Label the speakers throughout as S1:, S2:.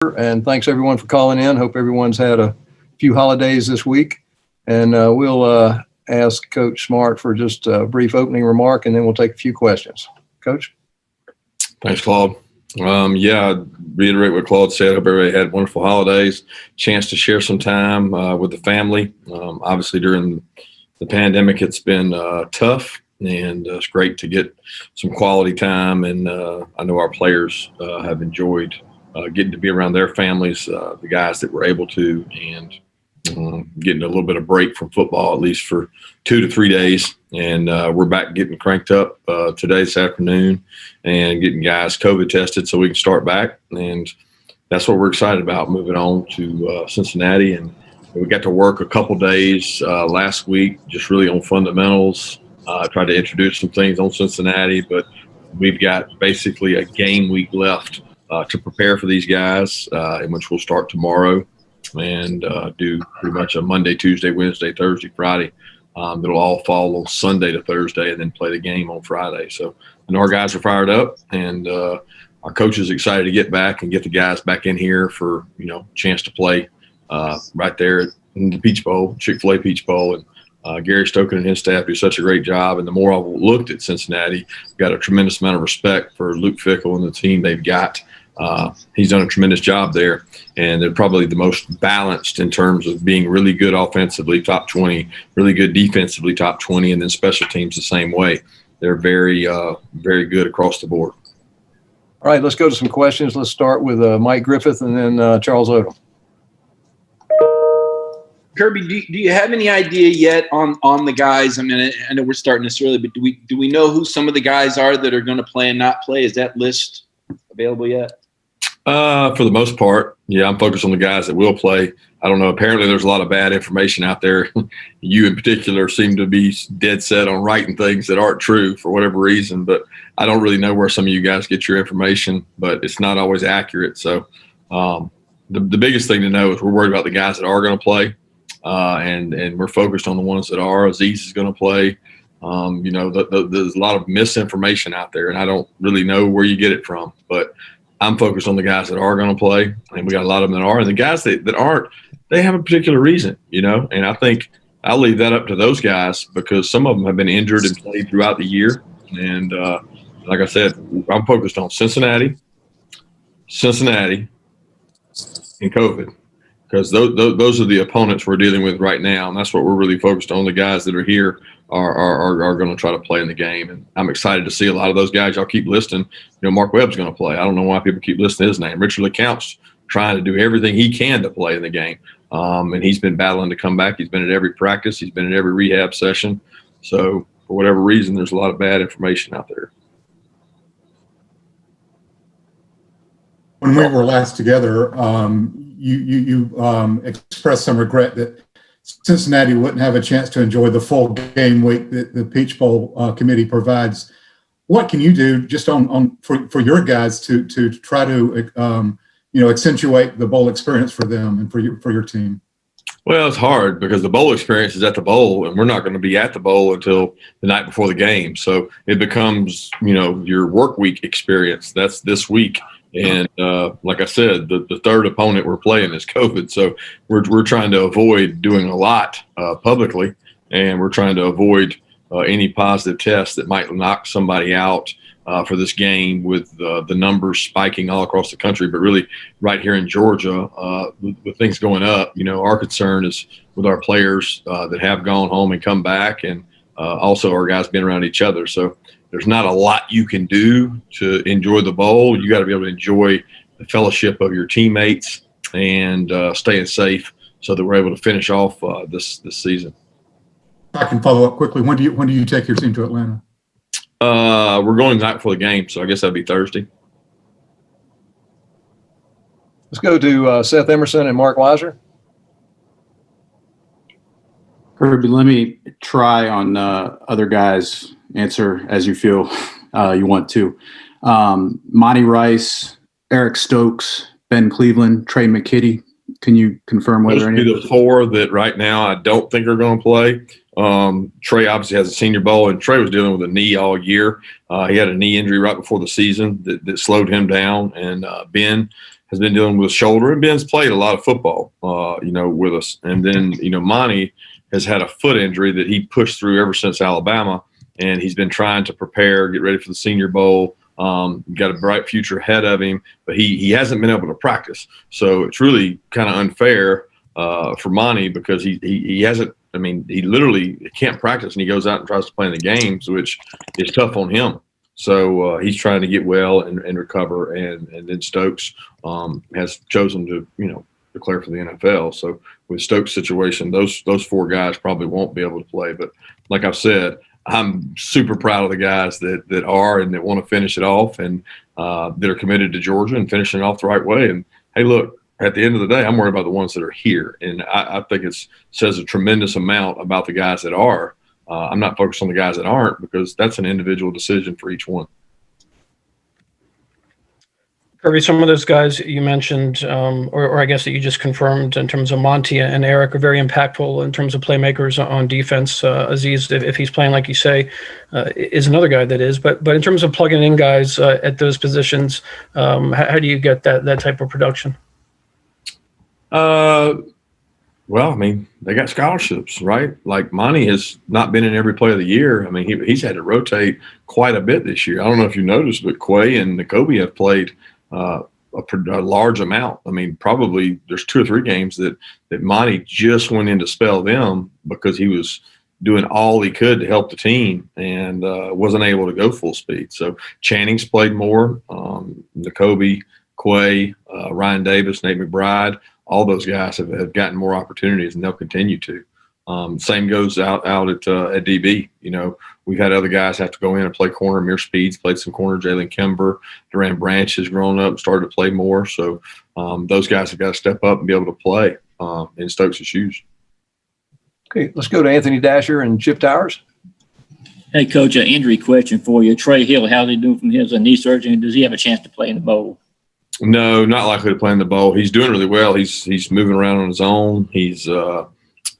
S1: And thanks everyone for calling in. Hope everyone's had a few holidays this week. And we'll ask Coach Smart for just a brief opening remark, and then we'll take a few questions. Coach?
S2: Thanks, Claude. Reiterate what Claude said. Hope everybody had wonderful holidays, chance to share some time with the family. Obviously, during the pandemic, it's been tough, and it's great to get some quality time. And I know our players have enjoyed getting to be around their families, the guys that were able to, and getting a little bit of break from football, at least for 2 to 3 days. And we're back getting cranked up today, this afternoon, and getting guys COVID tested so we can start back. And that's what we're excited about, moving on to Cincinnati. And we got to work a couple days last week, just really on fundamentals, tried to introduce some things on Cincinnati, but we've got basically a game week left to prepare for these guys, in which we'll start tomorrow and do pretty much a Monday, Tuesday, Wednesday, Thursday, Friday. It'll all fall on Sunday to Thursday and then play the game on Friday. So I know our guys are fired up, and our coach is excited to get back and get the guys back in here for, chance to play right there in the Peach Bowl, Chick-fil-A Peach Bowl. And Gary Stoken and his staff do such a great job. And the more I've looked at Cincinnati, I've got a tremendous amount of respect for Luke Fickell and the team they've got. He's done a tremendous job there, and they're probably the most balanced in terms of being really good offensively, top 20, really good defensively, top 20, and then special teams the same way. They're very, very good across the board.
S1: All right, let's go to some questions. Let's start with Mike Griffith and then Charles Odom.
S3: Kirby, do you have any idea yet on the guys? I mean, I know we're starting this early, but do we know who some of the guys are that are going to play and not play? Is that list available yet?
S2: For the most part, yeah, I'm focused on the guys that will play. I don't know. Apparently, there's a lot of bad information out there. You in particular seem to be dead set on writing things that aren't true for whatever reason, but I don't really know where some of you guys get your information, but it's not always accurate. So the biggest thing to know is we're worried about the guys that are going to play, and we're focused on the ones that are. Aziz is going to play. There's a lot of misinformation out there, and I don't really know where you get it from, but I'm focused on the guys that are going to play, and we got a lot of them that are. And the guys that aren't, they have a particular reason, and I think I'll leave that up to those guys because some of them have been injured and played throughout the year. And like I said, I'm focused on Cincinnati, and COVID, because those are the opponents we're dealing with right now, and that's what we're really focused on. The guys that are here are going to try to play in the game, and I'm excited to see a lot of those guys. Y'all keep listing. Mark Webb's going to play. I don't know why people keep listing his name. Richard LeCount's trying to do everything he can to play in the game, and he's been battling to come back. He's been at every practice. He's been at every rehab session. So for whatever reason, there's a lot of bad information out there.
S4: When we were last together, you expressed some regret that Cincinnati wouldn't have a chance to enjoy the full game week that the Peach Bowl committee provides. What can you do just for your guys to try to accentuate the bowl experience for them and for your team?
S2: Well, it's hard because the bowl experience is at the bowl, and we're not going to be at the bowl until the night before the game. So it becomes, your work week experience. That's this week. And like I said, the third opponent we're playing is COVID. So we're trying to avoid doing a lot publicly, and we're trying to avoid any positive tests that might knock somebody out for this game with the numbers spiking all across the country. But really right here in Georgia, with things going up, our concern is with our players that have gone home and come back, and also our guys being around each other. So there's not a lot you can do to enjoy the bowl. You got to be able to enjoy the fellowship of your teammates and staying safe so that we're able to finish off this season.
S4: I can follow up quickly. When do you take your team to Atlanta?
S2: We're going the night before the game, so I guess that'd be Thursday.
S1: Let's go to Seth Emerson and Mark Weiser.
S5: Kirby, let me try on other guys' answer as you feel you want to. Monty Rice, Eric Stokes, Ben Cleveland, Trey McKitty. Can you confirm whether any of
S2: those? The four that right now I don't think are going to play. Trey obviously has a Senior Bowl, and Trey was dealing with a knee all year. He had a knee injury right before the season that slowed him down. And Ben has been dealing with a shoulder, and Ben's played a lot of football, with us. And then, Monty has had a foot injury that he pushed through ever since Alabama, and he's been trying to prepare, get ready for the Senior Bowl. Got a bright future ahead of him, but he hasn't been able to practice. So it's really kind of unfair for Monty because he hasn't. I mean, he literally can't practice, and he goes out and tries to play in the games, which is tough on him. So he's trying to get well and recover, and then Stokes has chosen to declare for the NFL. So with Stokes' situation, those four guys probably won't be able to play. But like I've said, I'm super proud of the guys that are and that want to finish it off and that are committed to Georgia and finishing it off the right way. And hey, look, at the end of the day, I'm worried about the ones that are here, and I think it says a tremendous amount about the guys that are. I'm not focused on the guys that aren't because that's an individual decision for each one.
S6: Kirby, some of those guys you mentioned, or I guess that you just confirmed in terms of Monty and Eric are very impactful in terms of playmakers on defense. Aziz, if he's playing like you say, is another guy that is. But in terms of plugging in guys at those positions, how do you get that type of production?
S2: Well, I mean, they got scholarships, right? Like Monty has not been in every play of the year. I mean, he's had to rotate quite a bit this year. I don't know if you noticed, but Quay and N'Kobe have played a large amount. I mean, probably there's 2 or 3 games that Monty just went in to spell them because he was doing all he could to help the team and wasn't able to go full speed. So Channing's played more. N'Kobe, Quay, Ryan Davis, Nate McBride. All those guys have gotten more opportunities, and they'll continue to. Same goes out at DB. We've had other guys have to go in and play corner. Amir Speeds played some corner. Jalen Kimber, Duran Branch has grown up and started to play more. So those guys have got to step up and be able to play in Stokes' shoes.
S1: Okay, let's go to Anthony Dasher and Chip Towers.
S7: Hey, Coach, an injury question for you. Trey Hill, how's he doing from his knee surgery? Does he have a chance to play in the bowl?
S2: No, not likely to play in the bowl. He's doing really well. He's moving around on his own. He's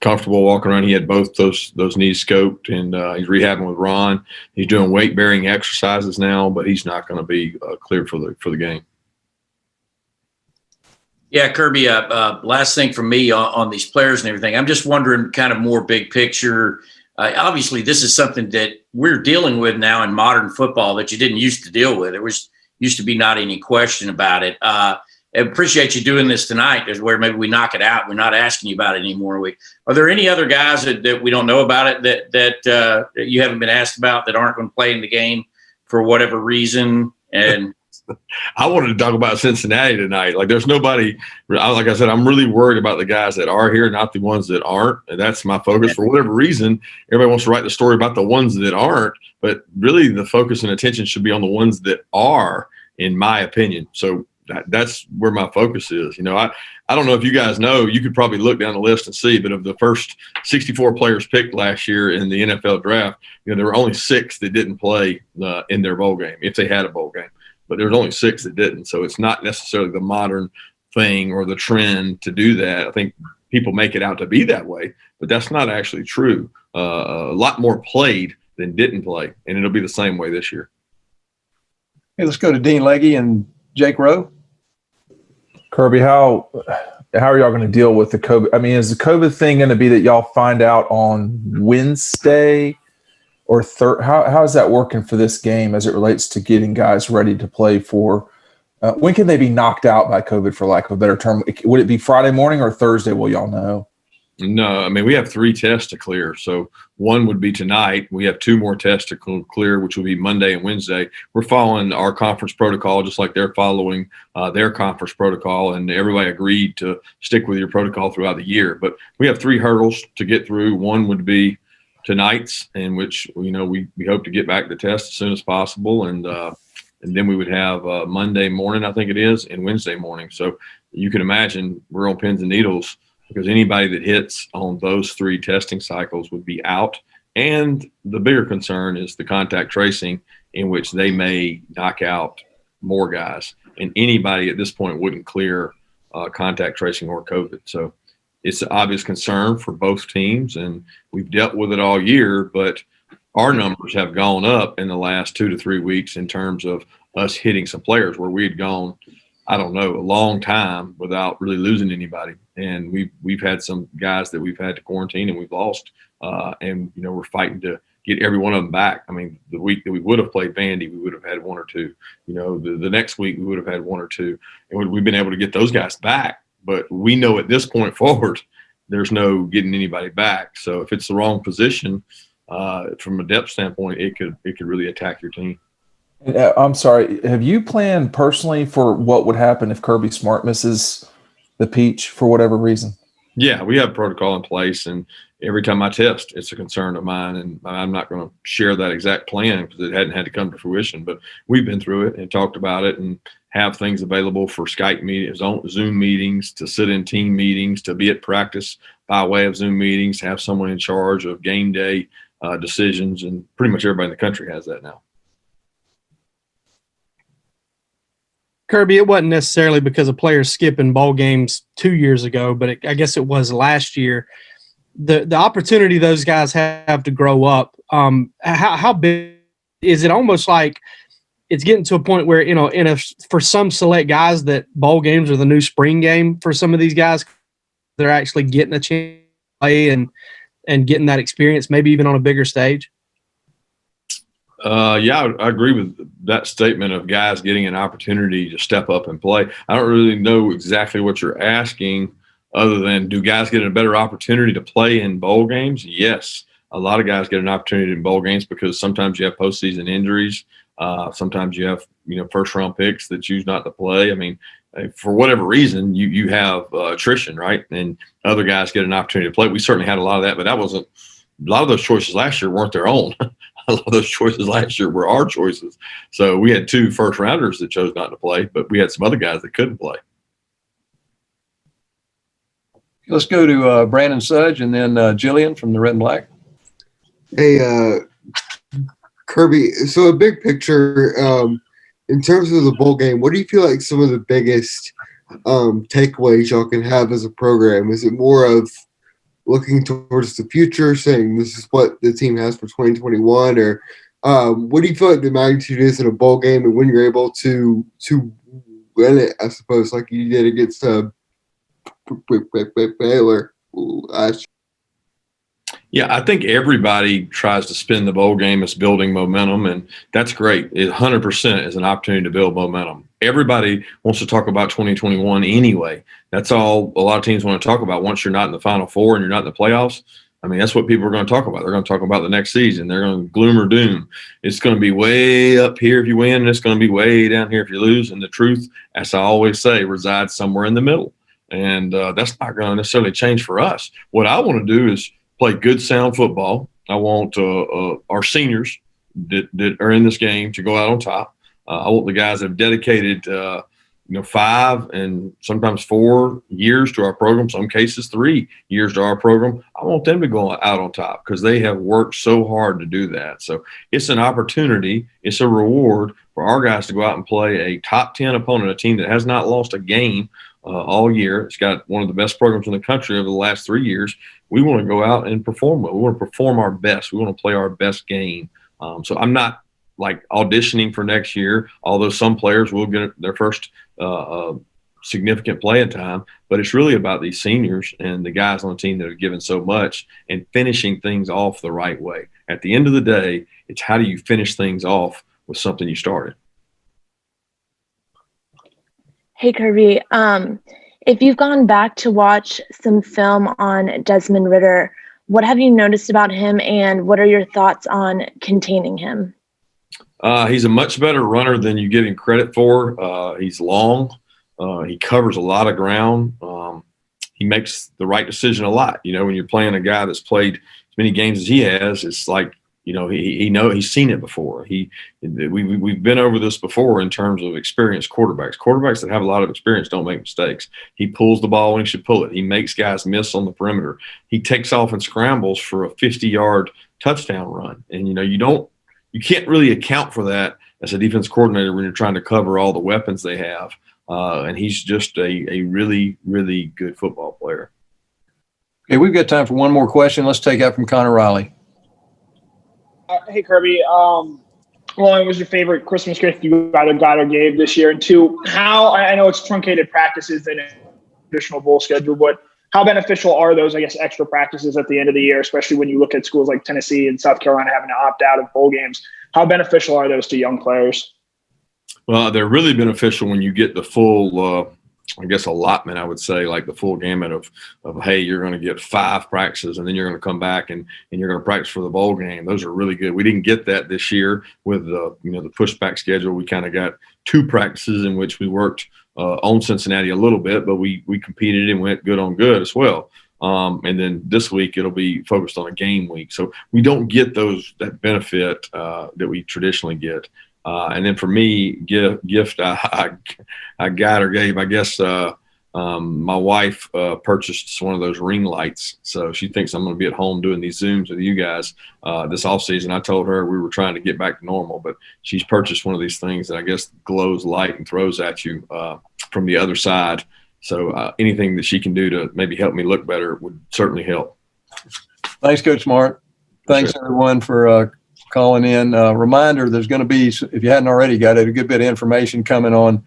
S2: comfortable walking around. He had both those knees scoped, and he's rehabbing with Ron. He's doing weight bearing exercises now, but he's not going to be cleared for the game.
S8: Yeah, Kirby. Last thing from me on these players and everything. I'm just wondering, kind of more big picture. Obviously, this is something that we're dealing with now in modern football that you didn't used to deal with. Used to be not any question about it. I appreciate you doing this tonight, is where maybe we knock it out. We're not asking you about it anymore. Are there any other guys that we don't know about it that you haven't been asked about that aren't going to play in the game for whatever reason? And
S2: I wanted to talk about Cincinnati tonight. Like, there's nobody. Like I said, I'm really worried about the guys that are here, not the ones that aren't. And that's my focus. For whatever reason, everybody wants to write the story about the ones that aren't. But really, the focus and attention should be on the ones that are, in my opinion. So that's where my focus is. I don't know if you guys know. You could probably look down the list and see. But of the first 64 players picked last year in the NFL draft, there were only 6 that didn't play in their bowl game, if they had a bowl game. But there's only 6 that didn't. So it's not necessarily the modern thing or the trend to do that. I think people make it out to be that way, but that's not actually true. A lot more played than didn't play, and it'll be the same way this year.
S1: Hey, let's go to Dean Legge and Jake Rowe.
S9: Kirby, how are y'all going to deal with the COVID? I mean, is the COVID thing going to be that y'all find out on Wednesday or how is that working for this game as it relates to getting guys ready to play for? When can they be knocked out by COVID, for lack of a better term? Would it be Friday morning or Thursday? Will y'all know?
S2: No, I mean, we have 3 tests to clear. So one would be tonight. We have 2 more tests to clear, which will be Monday and Wednesday. We're following our conference protocol, just like they're following their conference protocol, and everybody agreed to stick with your protocol throughout the year. But we have 3 hurdles to get through. One would be tonight's, in which we hope to get back the test as soon as possible, and then we would have Monday morning, I think it is, and Wednesday morning. So you can imagine we're on pins and needles, because anybody that hits on those 3 testing cycles would be out. And the bigger concern is the contact tracing, in which they may knock out more guys, and anybody at this point wouldn't clear contact tracing or COVID. So it's an obvious concern for both teams, and we've dealt with it all year, but our numbers have gone up in the last 2 to 3 weeks in terms of us hitting some players, where we had gone, I don't know, a long time without really losing anybody. And we've had some guys that we've had to quarantine and we've lost. And we're fighting to get every one of them back. I mean, the week that we would have played Vandy, we would have had one or two. The next week we would have had one or two, and we've been able to get those guys back. But we know at this point forward, there's no getting anybody back. So if it's the wrong position, from a depth standpoint, it could really attack your team.
S9: I'm sorry. Have you planned personally for what would happen if Kirby Smart misses the Peach for whatever reason?
S2: Yeah, we have protocol in place, and every time I test, it's a concern of mine, and I'm not going to share that exact plan because it hadn't had to come to fruition. But we've been through it and talked about it, and have things available for Skype meetings, Zoom meetings, to sit in team meetings, to be at practice by way of Zoom meetings, have someone in charge of game day decisions, and pretty much everybody in the country has that now.
S10: Kirby, it wasn't necessarily because of players skipping bowl games 2 years ago, but I guess it was last year. The opportunity those guys have to grow up, how big is it? Almost like it's getting to a point where, for some select guys that bowl games are the new spring game for some of these guys, they're actually getting a chance to play and getting that experience, maybe even on a bigger stage.
S2: Yeah, I agree with that statement of guys getting an opportunity to step up and play. I don't really know exactly what you're asking, other than do guys get a better opportunity to play in bowl games? Yes. A lot of guys get an opportunity in bowl games because sometimes you have postseason injuries. Sometimes you have, first round picks that choose not to play. I mean, for whatever reason, you have attrition, right? And other guys get an opportunity to play. We certainly had a lot of that, but that wasn't – a lot of those choices last year weren't their own. A lot of those choices last year were our choices. So we had 2 first rounders that chose not to play, but we had some other guys that couldn't play.
S1: Let's go to Brandon Sudge and then Jillian from the Red and Black.
S11: Hey, Kirby, so a big picture, in terms of the bowl game, what do you feel like some of the biggest takeaways y'all can have as a program? Is it more of looking towards the future, saying this is what the team has for 2021, or what do you feel like the magnitude is in a bowl game and when you're able to win it, I suppose, like you did against Baylor last year?
S2: Yeah, I think everybody tries to spin the bowl game as building momentum, and that's great. It 100% is an opportunity to build momentum. Everybody wants to talk about 2021 anyway. That's all a lot of teams want to talk about. Once you're not in the Final Four and you're not in the playoffs, I mean, that's what people are going to talk about. They're going to talk about the next season. They're going to gloom or doom. It's going to be way up here if you win, and it's going to be way down here if you lose. And the truth, as I always say, resides somewhere in the middle. And that's not going to necessarily change for us. What I want to do is play good, sound football. I want our seniors that are in this game to go out on top. I want the guys that have dedicated, 5 and sometimes 4 years to our program, some cases 3 years to our program. I want them to go out on top because they have worked so hard to do that. So it's an opportunity. It's a reward for our guys to go out and play a top 10 opponent, a team that has not lost a game all year. It's got one of the best programs in the country over the last 3 years. We want to go out and perform well. We want to perform our best. We want to play our best game. So I'm not like auditioning for next year, although some players will get their first significant playing time. But it's really about these seniors and the guys on the team that have given so much and finishing things off the right way. At the end of the day, it's how do you finish things off with something you started.
S12: Hey, Kirby, if you've gone back to watch some film on Desmond Ridder, what have you noticed about him and what are your thoughts on containing him?
S2: He's a much better runner than you give him credit for. He's long. He covers a lot of ground. He makes the right decision a lot. When you're playing a guy that's played as many games as he has, it's like, he's seen it before. We've been over this before in terms of experienced quarterbacks. Quarterbacks that have a lot of experience don't make mistakes. He pulls the ball when he should pull it. He makes guys miss on the perimeter. He takes off and scrambles for a 50-yard touchdown run. And you can't really account for that as a defense coordinator when you're trying to cover all the weapons they have. And he's just a really, really good football player.
S1: Okay, we've got time for one more question. Let's take that from Connor Riley.
S13: Hey, Kirby. One, was your favorite Christmas gift you either got or gave this year? And two, how, I know it's truncated practices in a traditional bowl schedule, but how beneficial are those, I guess, extra practices at the end of the year, especially when you look at schools like Tennessee and South Carolina having to opt out of bowl games? How beneficial are those to young players?
S2: Well, they're really beneficial when you get the full, I guess, allotment, I would say, like the full gamut of hey, you're going to get 5 practices and then you're going to come back and you're going to practice for the bowl game. Those are really good. We didn't get that this year with the pushback schedule. We kind of got 2 practices in which we worked on Cincinnati a little bit, but we competed and went good on good as well. And then this week it'll be focused on a game week. So we don't get that benefit that we traditionally get. And then for me, gift I got or gave, I guess my wife purchased one of those ring lights. So she thinks I'm going to be at home doing these Zooms with you guys this off season. I told her we were trying to get back to normal, but she's purchased one of these things that I guess glows light and throws at you from the other side. So anything that she can do to maybe help me look better would certainly help.
S1: Thanks, Coach Smart. Thanks, everyone, for calling in. Reminder, there's going to be, if you hadn't already got it, a good bit of information coming on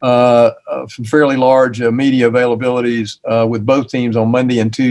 S1: some fairly large media availabilities with both teams on Monday and Tuesday.